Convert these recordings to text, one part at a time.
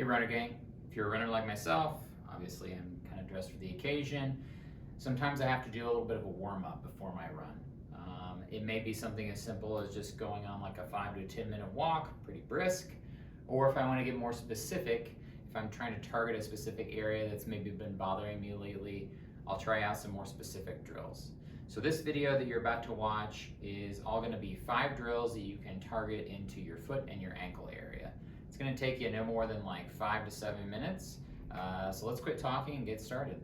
Hey runner gang, if you're a runner like myself, obviously I'm kind of dressed for the occasion. Sometimes I have to do a little bit of a warm up before my run. It may be something as simple as just going on like a 5 to 10 minute walk, pretty brisk, or if I want to get more specific, if I'm trying to target a specific area that's maybe been bothering me lately, I'll try out some more specific drills. So this video that you're about to watch is all going to be 5 drills that you can target into your foot and your ankle area. It's going to take you no more than like 5 to 7 minutes. So let's quit talking and get started.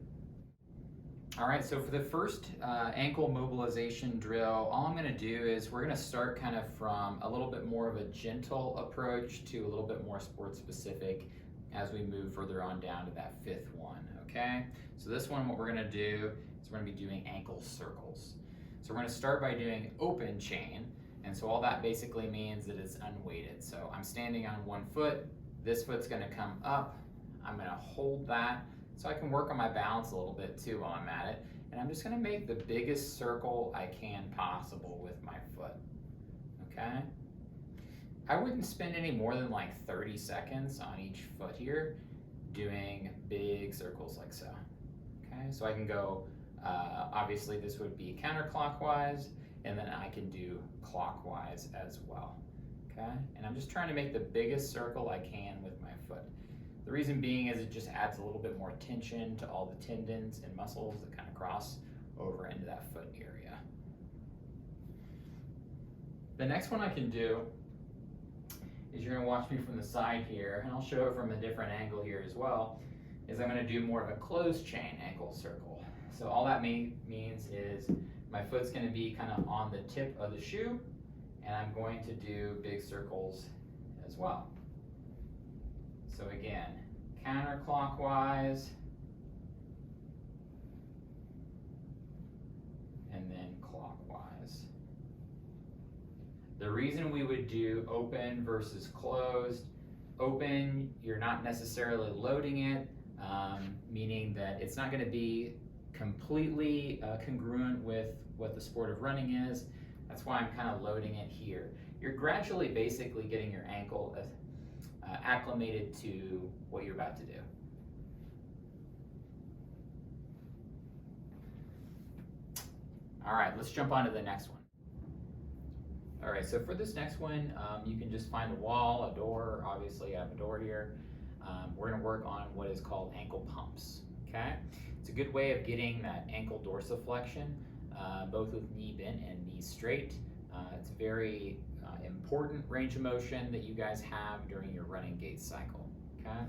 All right, so for the first ankle mobilization drill, all I'm going to do is we're going to start kind of from a little bit more of a gentle approach to a little bit more sport specific as we move further on down to that 5th one, okay? So this one, what we're going to do is we're going to be doing ankle circles. So we're going to start by doing open chain, and so all that basically means that it's unweighted. So I'm standing on one foot, this foot's going to come up, I'm going to hold that, so I can work on my balance a little bit too while I'm at it. And I'm just gonna make the biggest circle I can possible with my foot, okay? I wouldn't spend any more than like 30 seconds on each foot here doing big circles like so, okay? So I can go, obviously this would be counterclockwise, and then I can do clockwise as well, okay? And I'm just trying to make the biggest circle I can with my foot. The reason being is it just adds a little bit more tension to all the tendons and muscles that kind of cross over into that foot area. The next one I can do is you're going to watch me from the side here, and I'll show it from a different angle here as well, is I'm going to do more of a closed chain ankle circle. So all that means is my foot's going to be kind of on the tip of the shoe, and I'm going to do big circles as well. So again, counterclockwise, and then clockwise. The reason we would do open versus closed, open, you're not necessarily loading it, meaning that it's not going to be completely congruent with what the sport of running is. That's why I'm kind of loading it here. You're gradually basically getting your ankle acclimated to what you're about to do. All right, let's jump on to the next one. All right, so for this next one, you can just find a wall, a door. Obviously, I have a door here. We're gonna work on what is called ankle pumps, okay? It's a good way of getting that ankle dorsiflexion, both with knee bent and knee straight. It's very important range of motion that you guys have during your running gait cycle, okay?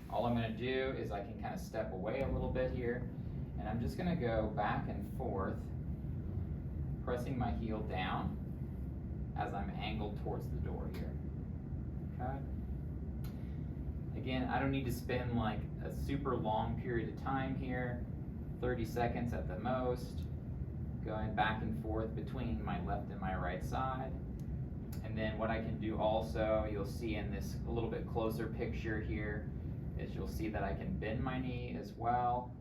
All I'm gonna do is I can kind of step away a little bit here, and I'm just gonna go back and forth, pressing my heel down as I'm angled towards the door here, okay? Again, I don't need to spend like a super long period of time here, 30 seconds at the most, going back and forth between my left and my right side. And then what I can do also, you'll see in this a little bit closer picture here, is you'll see that I can bend my knee as well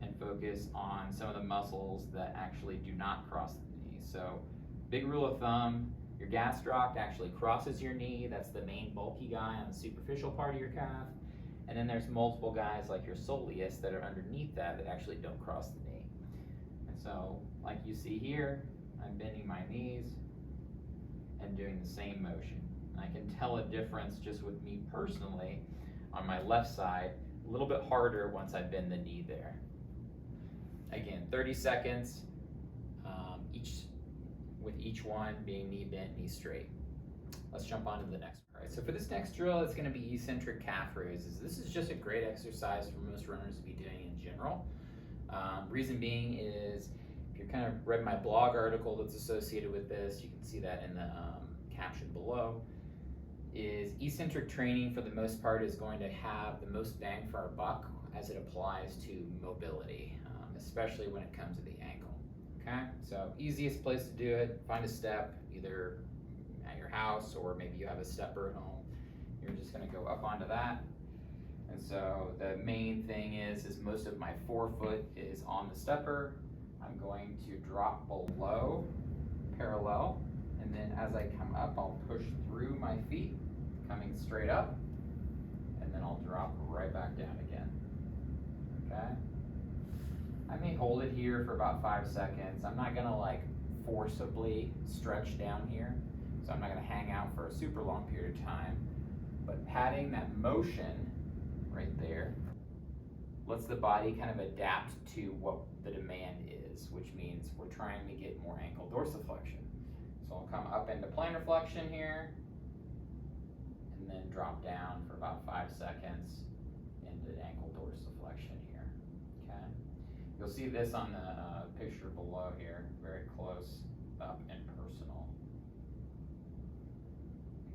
and focus on some of the muscles that actually do not cross the knee. So big rule of thumb, your gastroc actually crosses your knee. That's the main bulky guy on the superficial part of your calf. And then there's multiple guys like your soleus that are underneath that actually don't cross the knee. And so like you see here, I'm bending my knees and doing the same motion. And I can tell a difference just with me personally on my left side, a little bit harder once I bend the knee there. Again, 30 seconds, with each one being knee bent, knee straight. Let's jump on to the next one. All right, so for this next drill, it's gonna be eccentric calf raises. This is just a great exercise for most runners to be doing in general. Reason being is, if you kind of read my blog article that's associated with this, you can see that in the caption below, is eccentric training for the most part is going to have the most bang for our buck as it applies to mobility, especially when it comes to the ankle, okay? So easiest place to do it, find a step, either at your house or maybe you have a stepper at home. You're just gonna go up onto that. And so the main thing is most of my forefoot is on the stepper. I'm going to drop below parallel, and then as I come up, I'll push through my feet, coming straight up, I'll drop right back down again. Okay? I may hold it here for about 5 seconds. I'm not gonna like forcibly stretch down here, so I'm not gonna hang out for a super long period of time. But padding that motion right there lets the body kind of adapt to what the demand is, which means we're trying to get more ankle dorsiflexion. So I'll come up into plantar flexion here, and then drop down for about 5 seconds into ankle dorsiflexion here, okay? You'll see this on the picture below here, very close up and personal,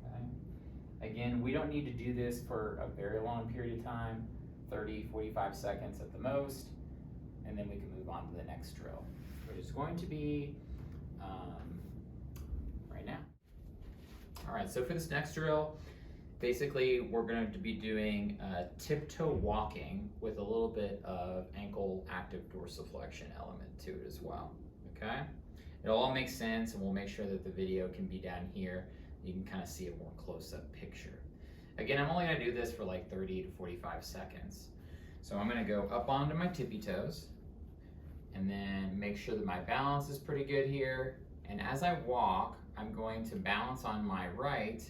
okay? Again, we don't need to do this for a very long period of time, 30, 45 seconds at the most, and then we can move on to the next drill, which is going to be right now. All right, so for this next drill, basically we're going to be doing tiptoe walking with a little bit of ankle active dorsiflexion element to it as well, okay? It'll all make sense, and we'll make sure that the video can be down here. You can kind of see a more close-up picture. Again, I'm only going to do this for like 30 to 45 seconds. So I'm going to go up onto my tippy toes and then make sure that my balance is pretty good here. And as I walk, I'm going to balance on my right,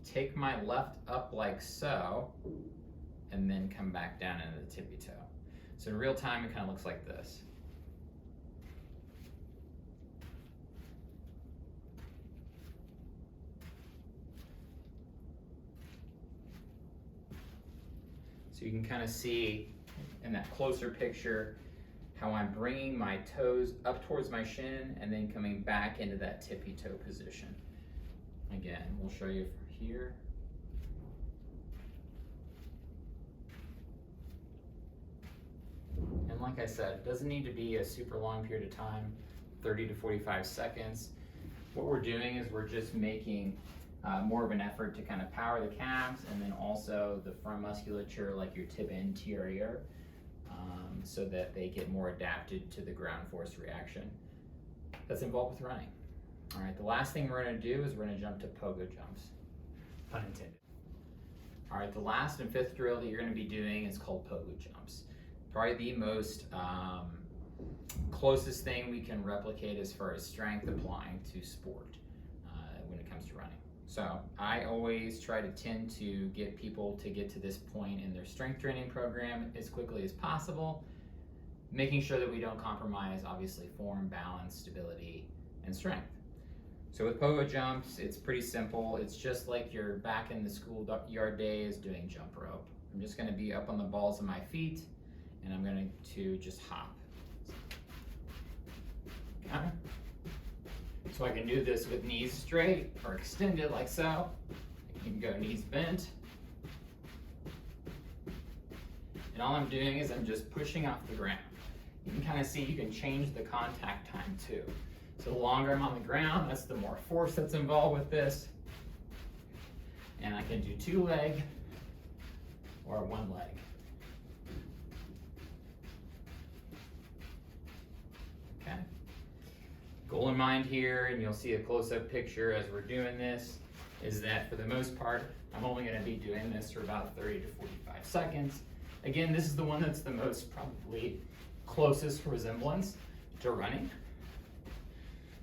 take my left up like so, and then come back down into the tippy toe. So in real time, it kind of looks like this. So you can kind of see in that closer picture how I'm bringing my toes up towards my shin and then coming back into that tippy toe position. Again, we'll show you from here. And like I said, it doesn't need to be a super long period of time, 30 to 45 seconds. What we're doing is we're just making more of an effort to kind of power the calves and then also the front musculature like your tibia anterior, so that they get more adapted to the ground force reaction that's involved with running. All right, the last thing we're going to do is we're going to jump to pogo jumps, pun intended. All right, the last and fifth drill that you're going to be doing is called pogo jumps. Probably the most closest thing we can replicate as far as strength applying to sport when it comes to running. So I always try to tend to get people to get to this point in their strength training program as quickly as possible, making sure that we don't compromise, obviously, form, balance, stability, and strength. So with pogo jumps, it's pretty simple. It's just like you're back in the schoolyard days doing jump rope. I'm just going to be up on the balls of my feet, and I'm going to just hop. Okay. So I can do this with knees straight or extended like so. You can go knees bent. And all I'm doing is I'm just pushing off the ground. You can kind of see you can change the contact time too. So the longer I'm on the ground, that's the more force that's involved with this. And I can do 2 leg or 1 leg. Okay. Goal in mind here, and you'll see a close-up picture as we're doing this, is that for the most part, I'm only going to be doing this for about 30 to 45 seconds. Again, this is the one that's the most probably closest resemblance to running.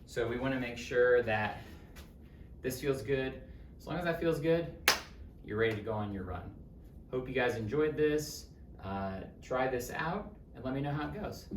So we want to make sure that this feels good. As long as that feels good, you're ready to go on your run. Hope you guys enjoyed this. Try this out and let me know how it goes.